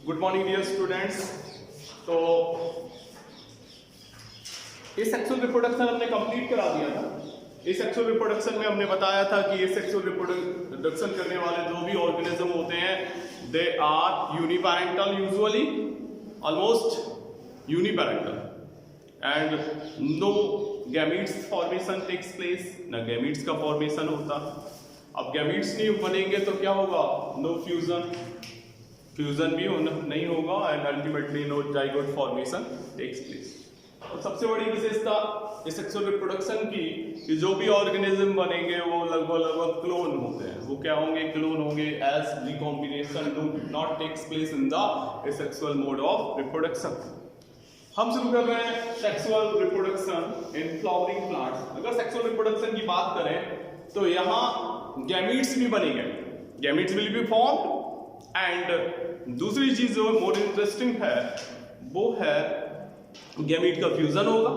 Good morning dear students. तो ये sexual reproduction हमने कंप्लीट करा दिया था। इस सेक्सुअल रिप्रोडक्शन में हमने बताया था कि ये सेक्सुअल रिप्रोडक्शन करने वाले जो भी ऑर्गेनिज्म होते हैं they are uniparental, usually almost uniparental and no gametes formation takes place, ना गैमीट्स का फॉर्मेशन होता। अब गैमीट्स नहीं बनेंगे तो क्या होगा? नो फ्यूजन, फ्यूजन भी नहीं होगा and ultimately no zygote formation takes place. और सबसे बड़ी विशेषता इस सेक्सुअल रिप्रोडक्शन की कि जो भी ऑर्गेनिज्म बनेंगे वो लगभग क्लोन होते हैं। वो क्या होंगे? क्लोन होंगे as recombination do not takes place in the sexual mode of reproduction. हम शुरू कर रहे हैं sexual reproduction in flowering plants. अगर सेक्सुअल रिप्रोडक्शन की बात करें तो यहाँ गैमीट्स भी बनेंगे, gametes will be formed and दूसरी चीज जो मोर इंटरेस्टिंग है वो है गैमीट का फ्यूजन होगा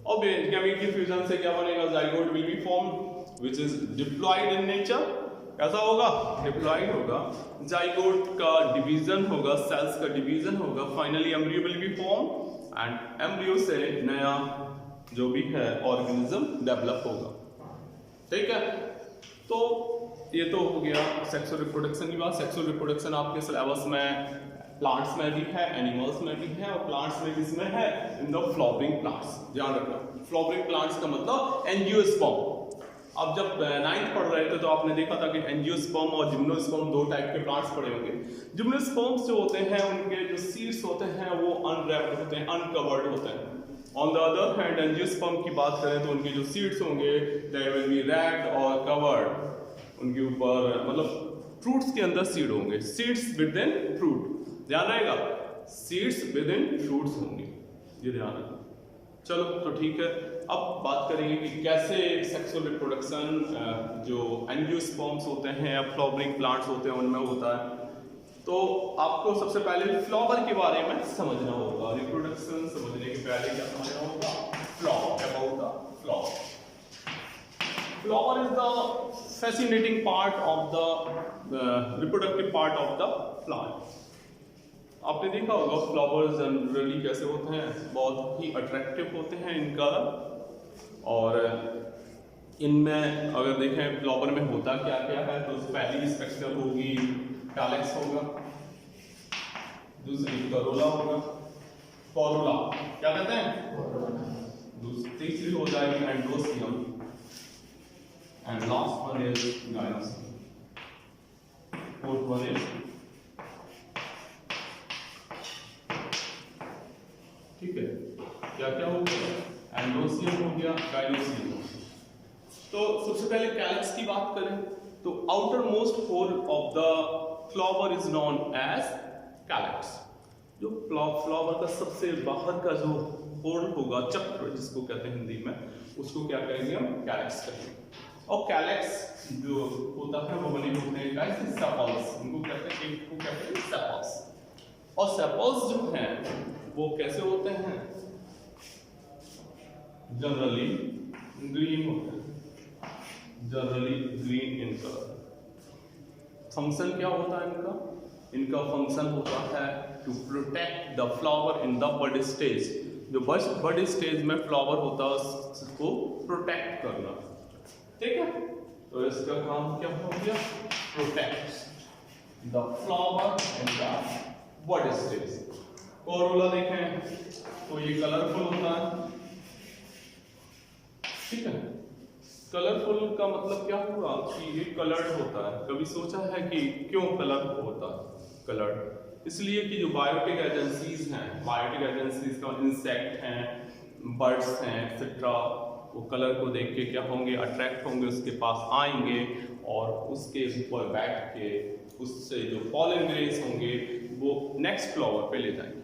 और गैमीट के फ्यूजन से क्या बनेगा? Zygote will be formed which is diploid in nature. कैसा होगा? डिप्लॉयड होगा। जाइगोट का डिवीजन होगा, सेल्स का डिवीजन होगा, finally embryo will be form and embryo से नया जो भी है ऑर्गेनिज्म डेवलप होगा। ठीक है, तो ये तो हो गया सेक्सुअल रिप्रोडक्शन की बात। सेक्सुअल रिप्रोडक्शन आपके सिलेबस में प्लांट्स में भी है, एनिमल्स में भी है और प्लांट्स में किसमें है? In the flowering plants. ध्यान रखना, फ्लावरिंग प्लांट्स का मतलब एंजियोस्पर्म। अब जब 9th पढ़ रहे थे तो आपने देखा था कि एंजियोस्पर्म और जिम्नोस्पर्म दो टाइप के प्लांट्स पड़े होंगे। जिम्नोस्पर्म्स जो होते हैं उनके जो सीड्स होते हैं वो अनरैप्ड होते हैं, अनकवर्ड होते हैं। On the other hand angiosperm की बात करें तो उनके जो सीड्स होंगे दे विल बी रैप्ड और कवर्ड। उनके ऊपर मतलब फ्रूट्स के अंदर सीड होंगे, सीड्स विद इन फ्रूट। ध्यान रहेगा, सीड्स विद इन फ्रूट्स होंगे, ये ध्यान रखना। चलो तो ठीक है, अब बात करेंगे कि कैसे सेक्सुअल रिप्रोडक्शन जो एंजियोस्पर्म्स होते हैं या फ्लावरिंग प्लांट्स होते हैं उनमें होता है। तो आपको सबसे पहले फ्लावर के बारे में समझना होगा। रिप्रोडक्शन समझने के पहले क्या समझना होगा? Flower, about the flower. Flower is the fascinating part of the reproductive part of the plant. आपने देखा होगा फ्लावर्स जनरली कैसे होते हैं, बहुत ही अट्रैक्टिव होते हैं इनका। और इनमें अगर देखें फ्लावर में होता क्या क्या है तो पहली स्ट्रक्चर होगी कैलेक्स होगा, दूसरी करोला होगा, कोरोला क्या कहते हैं, तीसरी हो जाएगी androecium and last one is gynosium, fourth one is ठीक है, क्या क्या हो गया? एंड्रोसियम हो गया, गाइनोसियम हो गया। तो सबसे पहले कैलिक्स की बात करें तो outermost whorl of the flower is known as calyx. जो फ्लावर का सबसे बाहर का जो होल होगा, चक्र जिसको कहते हैं हिंदी में, उसको क्या कहेंगे? हम कैलिक्स कहेंगे। और कैलेक्स जो होता है वो बने होते हैं गाइस सेपल्स, उनको कहते हैं सेपल्स। और सेपल्स जो हैं वो कैसे होते हैं? जनरली ग्रीन होते हैं, generally green in colour. Function क्या होता है इनका? इनका फंक्शन होता है to protect the flower in the bud stage. जो बड स्टेज में फ्लावर होता है उसको प्रोटेक्ट करना। ठीक है, तो इसका काम क्या हो गया? Protect the flower in the bud stage. Corolla देखें तो ये कलरफुल होता है। ठीक है, कलरफुल का मतलब क्या हुआ कि ये कलर्ड होता है। कभी सोचा है कि क्यों कलर होता है? कलर्ड इसलिए कि जो बायोटिक एजेंसीज हैं, बायोटिक एजेंसीज का इंसेक्ट हैं, बर्ड्स हैं एक्सेट्रा, वो कलर को देख के क्या होंगे? अट्रैक्ट होंगे, उसके पास आएंगे और उसके ऊपर बैठ के उससे जो पॉलन ग्रेन्स होंगे वो नेक्स्ट फ्लावर पे ले जाएंगे।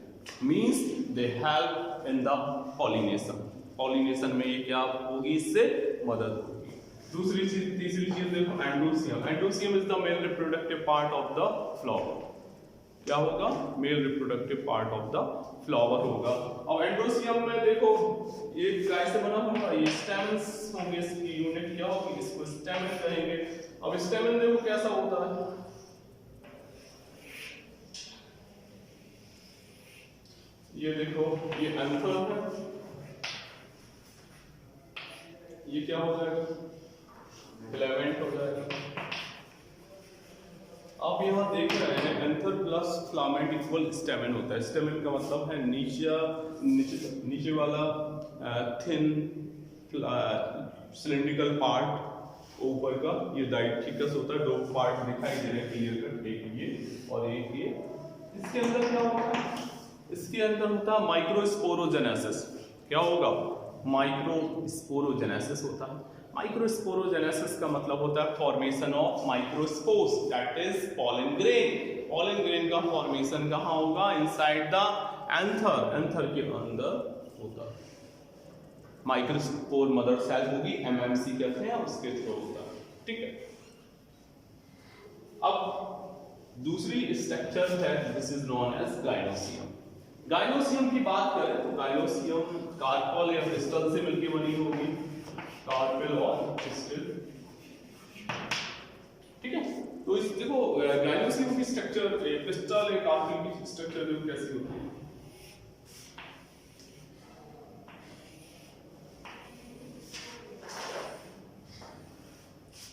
Means they help in the pollination. Pollination में ये क्या होगी? इससे मदद होगी। दूसरी चीज, तीसरी चीज देखो androecium. Androecium is the male reproductive part of the flower. क्या होगा? Male reproductive part of the flower होगा। और एंड्रोसियम में देखो ये काय से बना होगा? ये स्टेमन्स होंगे, इसकी यूनिट क्या होगी? इसको स्टेमन कहेंगे। अब स्टेमन देखो कैसा होता है, ये देखो, ये एंथर है, ये क्या हो जाएगा, फिलामेंट हो जाएगा। आप यहाँ देख रहे हैं anther plus filament equal stamen होता है। स्टेमेन का मतलब है नीचे वाला थिन सिलिंड्रिकल पार्ट, ऊपर का ये डाइथिकस होता है। दो पार्ट दिखाई दे रहे हैं क्लियर कट, एक ये और एक ये। इसके अंदर क्या होता है, इसके अंदर होता है माइक्रोस्पोरोजेनेसिस। क्या होगा, माइक्रोस्पोरोजेनेसिस होता है। माइक्रोस्पोरोजेनेसिस का मतलब होता है formation of microspores, that is pollen grain. Pollen grain का फॉर्मेशन कहाँ होगा, इनसाइड द एंथर, एंथर के अंदर होता है। माइक्रोस्पोर मदर सेल होगी, एमएमसी कहते हैं, उसके थ्रू होता है। ठीक है, अब दूसरी स्ट्रक्चर है, this is known as gynoecium. Gynoecium की बात करें तो गाइनोसियम कार्पल या क्रिस्टल से मिलकर बनी होगी, कार्पेल और क्रिस्टल। ठीक है, तो इस देखो गाइनोसियम की स्ट्रक्चर, क्रिस्टल या कार्पेल की स्ट्रक्चर देखो कैसी होती है।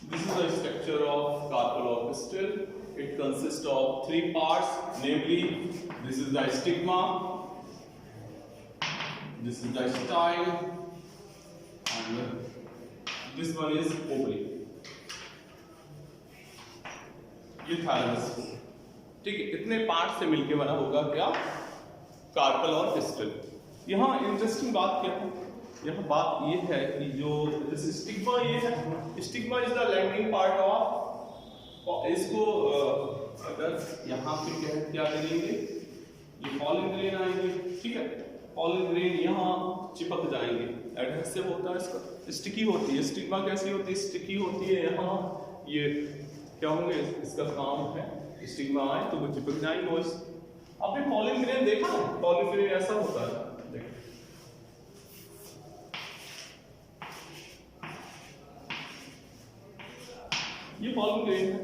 This is the structure of carpel or crystal. It consists of three parts, namely this is the stigma, this is the style, and this one is ovary. ये thalamus. ठीक है, इतने पार्ट से मिलके बना होगा क्या, कार्पल और क्रिस्टल। यहाँ इंटरेस्टिंग बात क्या है, यहाँ बात ये है कि जो स्टिग्मा ये है, stigma is the landing part of, इसको अगर यहाँ पे क्या करेंगे, ये पॉलन ग्रेन आएंगे। ठीक है, पॉलन ग्रेन यहाँ चिपक जाएंगे, एडहेसिव होता है इसका, स्टिकी होती है। स्टिग्मा कैसी होती है, स्टिकी होती है। यहाँ ये क्या होंगे, इसका काम है स्टिग्मा आए तो वो चिपक जाएंगे। आपने पॉलन ग्रेन देखा है, पॉलन ग्रेन ऐसा होता है, देखो ये पॉलन ग्रेन है।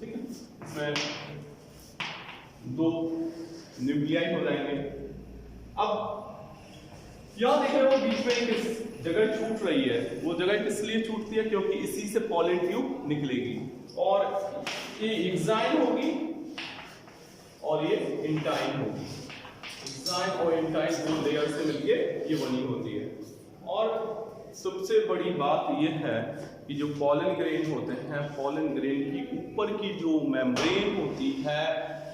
ठीक है, इसमें दो न्यूक्लियाई हो जाएंगे। अब यहां देख रहे हो बीच में एक जगह छूट रही है, वो जगह किस लिए छूटती है, क्योंकि इसी से पॉलन ट्यूब निकलेगी और ये एक्साइन होगी और ये इंटाइन होगी। एक्साइन और इंटाइन दो लेयर से मिलके ये बनी होती है। और सबसे बड़ी बात ये है कि जो पॉलन ग्रेन होते हैं, पॉलन ग्रेन की ऊपर की जो मेम्ब्रेन होती है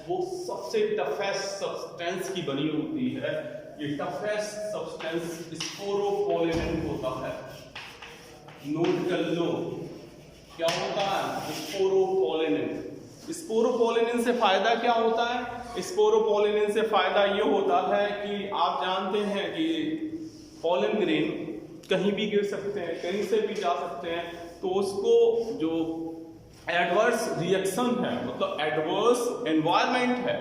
वो सबसे टफेस्ट सब्सटेंस की बनी होती है। ये टफेस्ट सब्सटेंस स्पोरोपोलिन होता है। नोट कर लो क्या होता है, स्पोरोपोलिन। स्पोरोपोलिन से फायदा क्या होता है, स्पोरोपोलिन से फायदा ये होता है कि आप जानते हैं कि पॉलन ग्रेन कहीं भी गिर सकते हैं, कहीं से भी जा सकते हैं, तो उसको जो एडवर्स रिएक्शन है, मतलब एडवर्स एनवायरनमेंट है,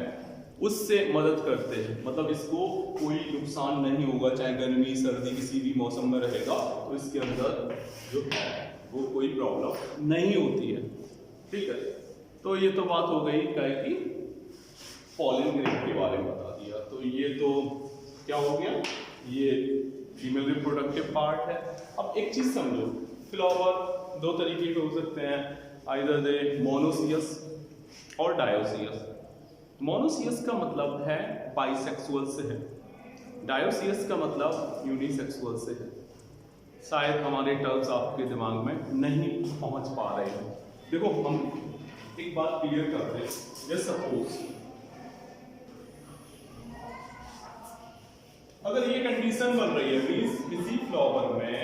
उससे मदद करते हैं। मतलब इसको कोई नुकसान नहीं होगा, चाहे गर्मी सर्दी किसी भी मौसम में रहेगा तो इसके अंदर जो है वो कोई प्रॉब्लम नहीं होती है। ठीक है, तो ये तो बात हो गई क्या कि पॉलन ग्रेन के बारे में बता दिया। तो ये तो क्या हो गया, ये फीमेल रिप्रोडक्टिव पार्ट है। अब एक चीज समझो, फ्लावर दो तरीके के हो सकते हैं, आइदर दे मोनोसियस और डायोसियस। मोनोसियस का मतलब है बाइसेक्सुअल से है, डायोसियस का मतलब यूनिसेक्सुअल से है। शायद हमारे टर्म्स आपके दिमाग में नहीं पहुंच पा रहे हैं। देखो हम एक बात क्लियर करते हैं, जैसे सपोज अगर ये कंडीशन बन रही है मींस किसी फ्लावर में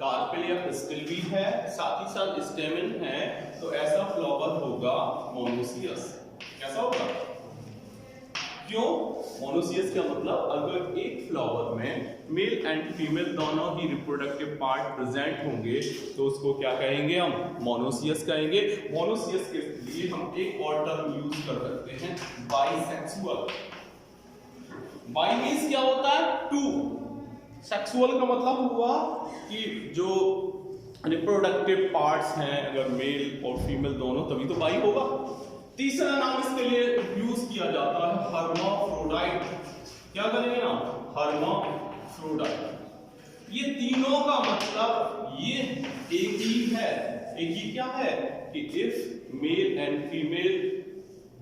कार्पेल या क्रिस्टल भी है, साथ ही साथ स्टेमेन है, तो ऐसा फ्लावर होगा मोनोसियस। कैसा होगा, क्यों मोनोसियस का मतलब अगर एक फ्लावर में मेल एंड फीमेल दोनों ही रिप्रोडक्टिव पार्ट प्रेजेंट होंगे तो उसको क्या कहेंगे, हम मोनोसियस कहेंगे। मोनोसियस के लिए हम एक और टर्म यूज कर सकते हैं, बाइसेक्सुअल। बाई मींस क्या होता है, टू। सेक्सुअल का मतलब हुआ कि जो रिप्रोडक्टिव पार्ट्स हैं, अगर मेल और फीमेल दोनों, तभी तो बाई होगा। तीसरा नाम इसके लिए यूज किया जाता है हर्माफ्रोडाइट। क्या करेंगे ना, हर्माफ्रोडाइट। ये तीनों का मतलब ये एक ही है, एक ही क्या है कि if male and female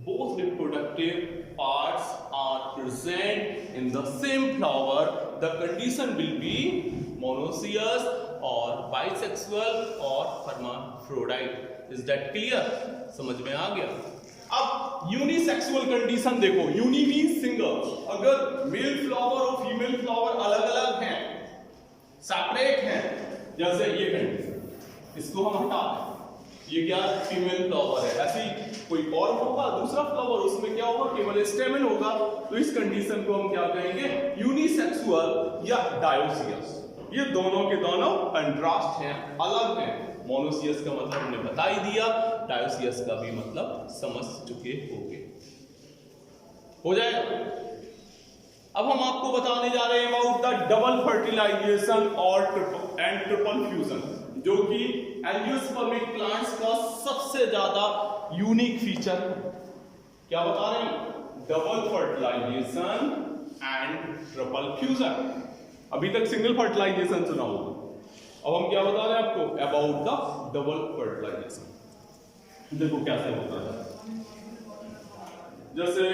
both reproductive parts are present in the same flower, the condition will be monoecious or bisexual or hermaphrodite. Is that clear? समझ में आ गया? अब यूनिसेक्सुअल कंडीशन देखो, यूनि मीन्स सिंगल। अगर मेल फ्लावर और female flower अलग अलग हैं, सेपरेट हैं, जैसे ये कंडीशन, इसको हम हटा दें, ये क्या फीमेल फ्लावर है, ऐसी कोई और होगा दूसरा फ्लावर, उसमें क्या होगा, केवल स्टेमन होगा, तो इस कंडीशन को हम क्या कहेंगे, यूनिसेक्सुअल या डायोसियस। ये दोनों के दोनों कंट्रास्ट हैं, अलग हैं। मोनोसियस का मतलब हमने बता ही दिया, डायोसियस का भी मतलब समझ चुके होंगे। हो जाएगा। अब हम आपको बताने जा रहे हैं अबाउट द डबल फर्टिलाइजेशन और ट्रिपल फ्यूजन, जो कि एंजियोस्पर्मिक प्लांट्स का सबसे ज्यादा यूनिक फीचर है। क्या बता रहे हैं, double fertilization and triple fusion. अभी तक सिंगल फर्टिलाइजेशन सुना होगा, अब हम क्या बता रहे हैं आपको, अबाउट द डबल फर्टिलाइजेशन। देखो कैसे होता है, जैसे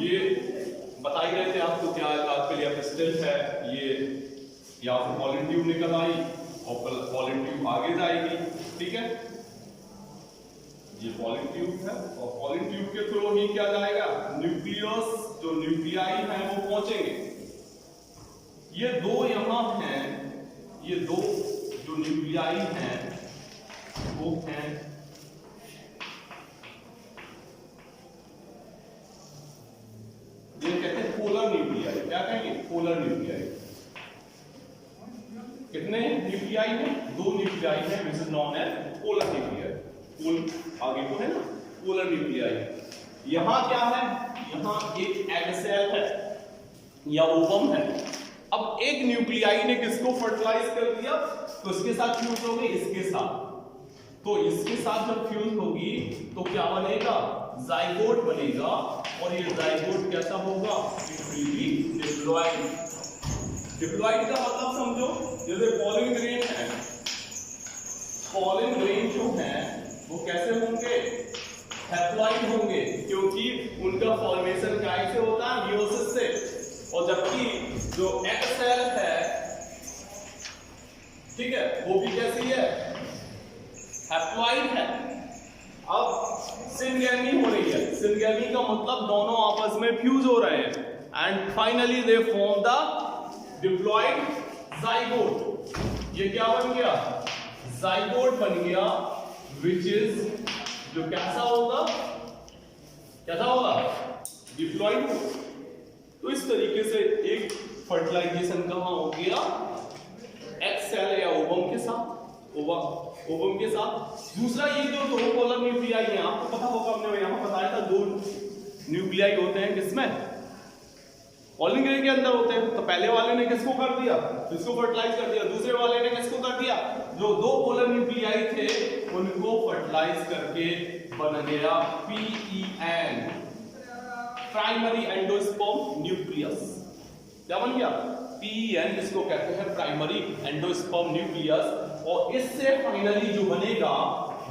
ये बता ही रहे थे आपको, क्या आपके लिए पिस्टल है, ये या फिर पॉलन ट्यूब निकल आई और पॉलन ट्यूब आगे जाएगी, ठीक है, ये पॉलन ट्यूब है और पॉलन ट्यूब के थ्रू ही क्या जाएगा, न्यूक्लियस, जो न्यूक्लियाई हैं वो पहुंचेंगे। ये दो यहां हैं, ये दो जो न्यूक्लियाई हैं वो हैं ये कहते हैं पोलर न्यूक्लियाई। क्या कहेंगे, पोलर न्यूक्लियाई। कितने न्यूक्लियाई हैं, दो न्यूक्लियाई हैं, which is known as polar nuclei. Pole आगे को है ना, पोलर न्यूक्लियाई। यहां क्या है, यहां एक एग सेल है या ओवम है। अब एक न्यूक्लियाई ने किसको फर्टिलाइज कर दिया, तो इसके साथ फ्यूज हो गई, इसके साथ, तो इसके साथ जब फ्यूज होगी तो क्या बनेगा, जाइगोट बनेगा, और ये जाइगोट कैसा होगा, it will be diploid. Diploid का मतलब समझो, जैसे पॉलन ग्रेन है, पॉलन ग्रेन जो है वो कैसे होंगे, हैप्लॉइड होंगे, क्योंकि उनका फॉर्मेशन कैसे होता है, मियोसिस से। और जबकि जो एग सेल है, ठीक है, वो भी कैसी है, हैप्लॉइड है। अब सिंगेमी हो रही है, सिंगेमी का मतलब दोनों आपस में फ्यूज हो रहे हैं, and finally they form the diploid zygote. ये क्या बन गया, जाइगोट बन गया, विच इज जो कैसा होगा, कैसा होगा, डिप्लॉयड। तो इस तरीके से एक फर्टिलाइजेशन कहां हो गया, एग सेल या ओवम के साथ, ओवम के साथ। दूसरा ये जो दो पोलर न्यूक्लियाई हैं, आपको पता होगा, हमने यहां बताया था, दो न्यूक्लियाई होते हैं किसमें, पॉलन ग्रेन के अंदर होते हैं। तो पहले वाले ने किसको कर दिया, इसको फर्टिलाइज कर दिया, दूसरे वाले ने किसको कर दिया, जो दो पोलर न्यूक्लियाई थे उनको फर्टिलाइज करके बन गया PEN, प्राइमरी एंडोस्पर्म न्यूक्लियस। क्या बन गया, PEN, इसको कहते हैं प्राइमरी एंडोस्पर्म न्यूक्लियस। और इससे फाइनली जो बनेगा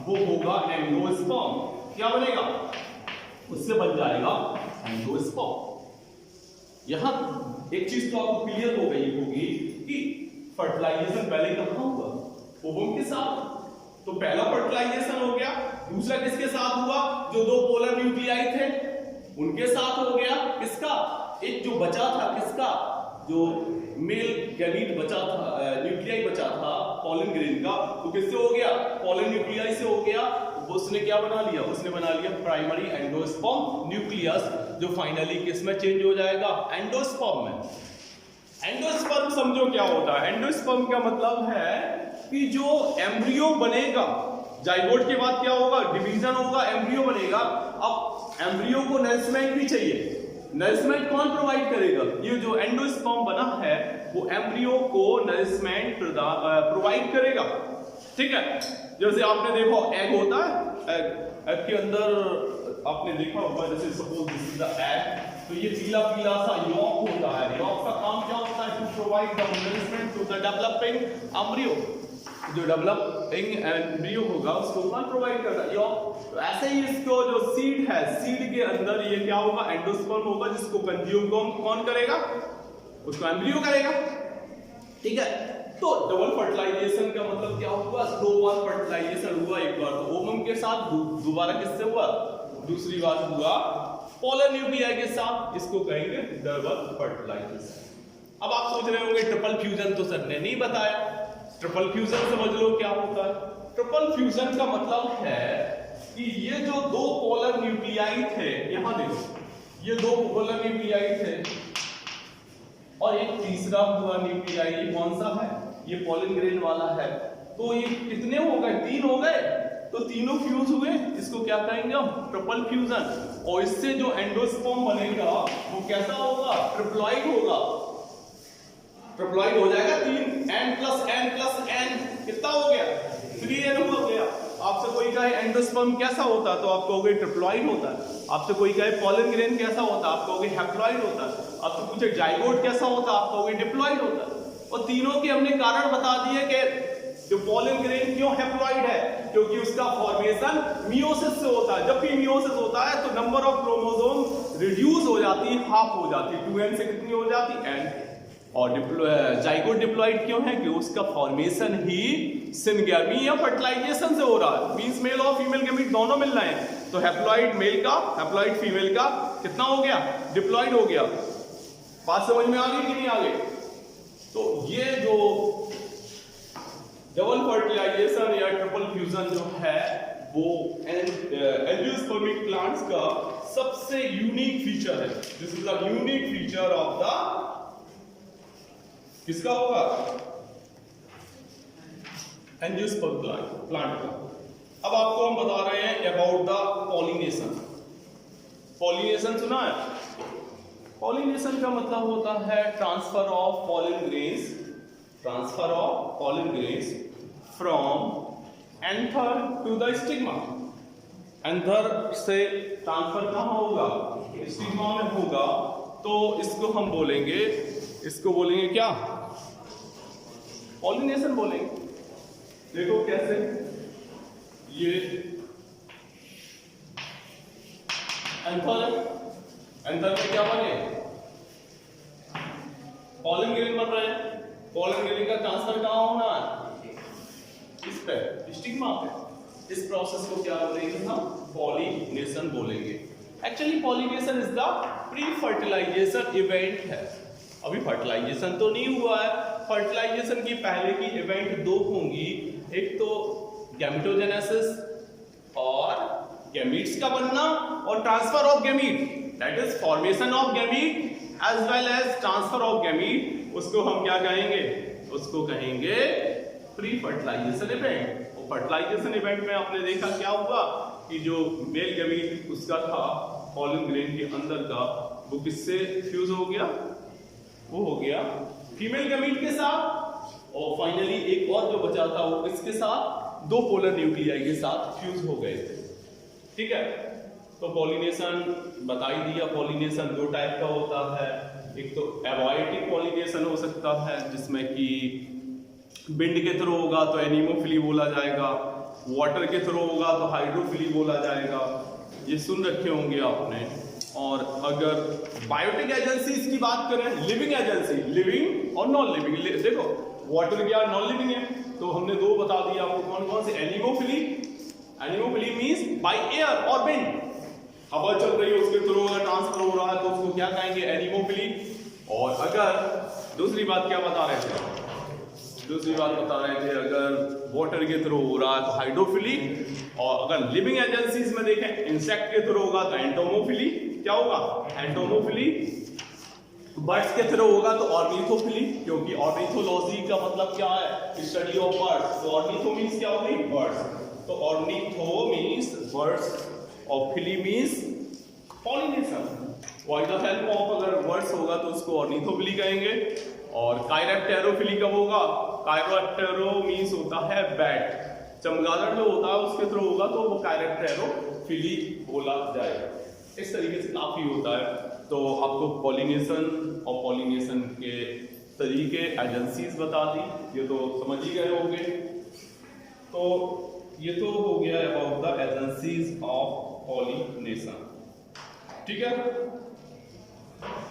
वो होगा एंडोस्पर्म। क्या बनेगा, उससे बन जाएगा एंडोस्पर्म। यहां एक चीज तो आपको क्लियर हो गई होगी कि फर्टिलाइजेशन पहले कहां हुआ, ओवम के साथ। तो पहला फर्टिलाइजेशन हो गया, दूसरा किसके साथ हुआ, जो दो पोलर न्यूक्लियाई थे उनके साथ हो गया। किसका, एक जो बचा था, किसका, जो मेल गैमीट बचा था, न्यूक्लियाई बचा था पॉलन ग्रेन का, तो किससे हो गया, पॉलन न्यूक्लियाई से हो गया। उसने क्या बना लिया, उसने बना लिया प्राइमरी एंडोस्पर्म न्यूक्लियस, जो फाइनली किस में चेंज हो जाएगा, एंडोस्पर्म में। एंडोस्पर्म समझो क्या होता है, एंडोस्पर्म का मतलब है कि जो एम्ब्रियो बनेगा, जाइगोट के बाद क्या होगा, डिवीजन होगा, एम्ब्रियो बनेगा। अब एम्ब्रियो को नरिशमेंट भी चाहिए, नरिशमेंट कौन प्रोवाइड करेगा, ये जो एंडोस्पर्म बना है वो एम्ब्रियो को नरिशमेंट प्रोवाइड करेगा। ठीक है, जैसे आपने देखो एग होता है, एग के अंदर आपने देखा होगा, जैसे suppose this is the egg, तो ये पीला पीला सा यॉक होता है। यॉक का काम क्या होता है? To provide the nourishment to the developing embryo. जो डेवलपिंग एम्ब्रियो होगा उसको कौन प्रोवाइड करता है? यॉक। तो ऐसे ही इसको जो सीड है, सीड के अंदर ये क्या होगा? एंडोस्पर्म होगा, जिसको कंज्यूम कौन करेगा? उसको एम्ब्रियो करेगा। ठीक है, तो डबल फर्टिलाइजेशन का मतलब क्या हुआ? दो बार फर्टिलाइजेशन हुआ, एक बार तो ओवम के साथ, दोबारा किससे हुआ? दूसरी बार हुआ पोलर न्यूक्लियाई के साथ, इसको कहेंगे डबल फर्टिलाइजेशन। अब आप सोच रहे होंगे ट्रिपल फ्यूजन तो सर ने नहीं बताया। ट्रिपल फ्यूजन समझ लो क्या होता है। ट्रिपल फ्यूजन का मतलब है कि ये जो दो पोलर न्यूक्लियाई थे, यहां देखो, ये दो पोलर न्यूक्लियाई थे और एक तीसरा हुआ न्यूक्लियाई, कौन सा है? ये पॉलिन ग्रेन वाला है। तो ये कितने हो गए? 3 हो गए, तो तीनों फ्यूज हुए, इसको क्या कहेंगे हम? Triple fusion. और इससे जो एंडोस्पर्म बनेगा वो कैसा होगा? ट्रिप्लॉइड होगा। ट्रिप्लॉइड हो जाएगा, 3 n प्लस n कितना हो गया? 3n हो गया। आपसे कोई कहे एंडोस्पर्म कैसा होता है तो आप कहोगे ट्रिप्लॉइड होता है। आपसे कोई कहे पॉलन ग्रेन कैसा होता है, आप कहोगे हैप्लॉइड होता है। आपसे पूछे जाइगोट कैसा होता है, आप कहोगे डिप्लॉइड होता है। और तीनों के हमने कारण बता दिए कि जो पॉलन ग्रेन क्यों हैप्लॉइड है, क्योंकि उसका फॉर्मेशन मियोसिस से होता है। जब भी मियोसिस होता है तो नंबर ऑफ क्रोमोसोम रिड्यूस हो जाती है, हाफ हो जाती है, 2n से कितनी हो जाती है? n। और जाइगोट डिप्लॉइड क्यों है? कि उसका फॉर्मेशन ही सिनगैमी या फर्टिलाइजेशन से हो रहा है, मींस मेल और फीमेल गैमीट दोनों मिल रहे हैं। तो हैप्लॉइड मेल का, हैप्लॉइड फीमेल का कितना हो गया? डिप्लॉइड हो गया। बात समझ में आ गई कि नहीं आ गई? तो ये जो डबल फर्टिलाइजेशन या ट्रिपल फ्यूजन जो है वो एंजियोस्पर्मिक प्लांट्स का सबसे यूनिक फीचर है। This is the unique feature of the, किसका होगा? एंजियोस्पर्म प्लांट का। अब आपको हम बता रहे हैं अबाउट द पॉलिनेशन। पॉलिनेशन सुना है? पॉलिनेशन का मतलब होता है transfer of pollen grains, transfer of pollen grains from anther to the stigma. Anther से ट्रांसफर कहां होगा? स्टिग्मा में होगा। तो इसको हम बोलेंगे, इसको बोलेंगे क्या? पॉलिनेशन बोलेंगे। देखो कैसे, ये एंथर, एंथर में क्या बने? पॉलन ग्रेन बन रहे हैं। पॉलन ग्रेन का ट्रांसफर कहां होना है? इस पे, स्टिग्मा पे। इस प्रोसेस को क्या बोलेंगे हम? पॉलिनेशन बोलेंगे। Actually pollination is the pre fertilization event है। अभी फर्टिलाइजेशन तो नहीं हुआ है। फर्टिलाइजेशन की पहले की इवेंट दो होंगी, एक तो गैमेटोजेनेसिस और गैमीट्स का बनना, और transfer of gamete, that is formation of gamete as well as transfer of gamete. उसको हम क्या कहेंगे? उसको कहेंगे प्री फर्टिलाइजेशन इवेंट। और फर्टिलाइजेशन इवेंट में आपने देखा क्या हुआ कि जो मेल गैमीट उसका था पॉलन ग्रेन के अंदर का, वो किससे फ्यूज हो गया? वो हो गया फीमेल गैमीट के साथ। और फाइनली एक और जो बचा था वो किसके साथ? दो पोलर न्यूक्लियाई के साथ फ्यूज हो गए थे। ठीक है, तो पॉलिनेशन बता ही दिया। पॉलिनेशन दो टाइप का होता है। एक तो एबायोटिक पॉलिनेशन हो सकता है, जिसमें कि विंड के थ्रू होगा तो एनीमोफिली बोला जाएगा, वाटर के थ्रू होगा तो हाइड्रोफिली बोला जाएगा। ये सुन रखे होंगे आपने। और अगर बायोटिक एजेंसीज की बात करें, लिविंग एजेंसी, लिविंग और नॉन लिविंग। देखो वाटर क्या नॉन लिविंग है, तो हमने दो बता दिया आपको कौन कौन से। Anemophily, anemophily means by air और विंड, हवा चल रही है उसके थ्रू अगर ट्रांसफर हो रहा है तो उसको क्या कहेंगे? एनीमोफिली। और अगर दूसरी बात क्या बता रहे थे? दूसरी बात बता रहे थे अगर वाटर के थ्रू हो रहा है तो हाइड्रोफिली, और अगर लिविंग एजेंसीज में देखें इंसेक्ट के थ्रू होगा तो एंटोमोफिली। क्या होगा? एंटोमोफिली। बर्ड्स के थ्रू होगा तो ऑर्निथोफिली, क्योंकि ऑर्निथोलॉजी का मतलब क्या है? Study of birds. तो ऑर्निथो मींस क्या होगी? बर्ड्स। तो ऑर्निथो मींस बर्ड्स और phily means pollination. With the help of अगर बर्ड्स होगा तो उसको ऑर्निथोफिली कहेंगे। और कायरेप्टेरोफिली कब होगा? कायरेप्टेरो मींस होता है बैट। चमगादड़ जो होता है उसके थ्रू होगा तो वो कैरेक्टेरोफिली बोला जाएगा। इस तरीके से काफी होता है। तो आपको पॉलिनेशन और पॉलिनेशन के तरीके, एजेंसीज बता दी, ये तो समझ ही गए होंगे। तो ये तो हो गया about the agencies of pollination, ठीक है।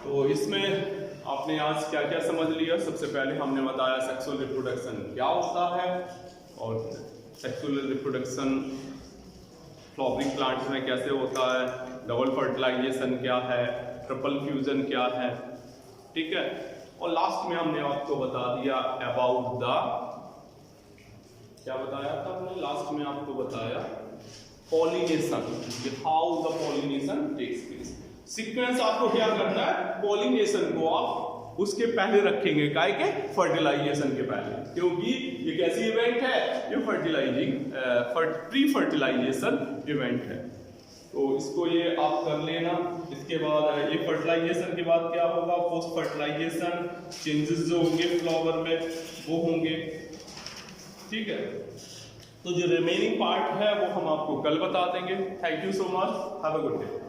तो इसमें आपने आज क्या क्या समझ लिया? सबसे पहले हमने बताया सेक्सुअल रिप्रोडक्शन क्या होता है, और सेक्सुअल रिप्रोडक्शन फ्लावरिंग प्लांट्स में कैसे होता है, डबल फर्टिलाइजेशन क्या है, ट्रिपल फ्यूजन क्या है, ठीक है। और लास्ट में हमने आपको बता दिया अबाउट द, क्या बताया था हमने लास्ट में? आपको बताया pollination, how the pollination takes place. Sequence आपको क्या करना है? पॉलिनेशन को आप उसके पहले रखेंगे, काय के? फर्टिलाइजेशन के पहले, क्योंकि ये कैसी इवेंट है? ये फर्टिलाइजिंग प्री फर्टिलाइजेशन इवेंट है। तो इसको ये आप कर लेना। इसके बाद ये फर्टिलाइजेशन के बाद क्या होगा? पोस्ट फर्टिलाइजेशन चेंजेस जो होंगे फ्लावर में वो होंगे, ठीक है। तो जो रिमेनिंग पार्ट है वो हम आपको कल बता देंगे। Thank you so much, have a good day.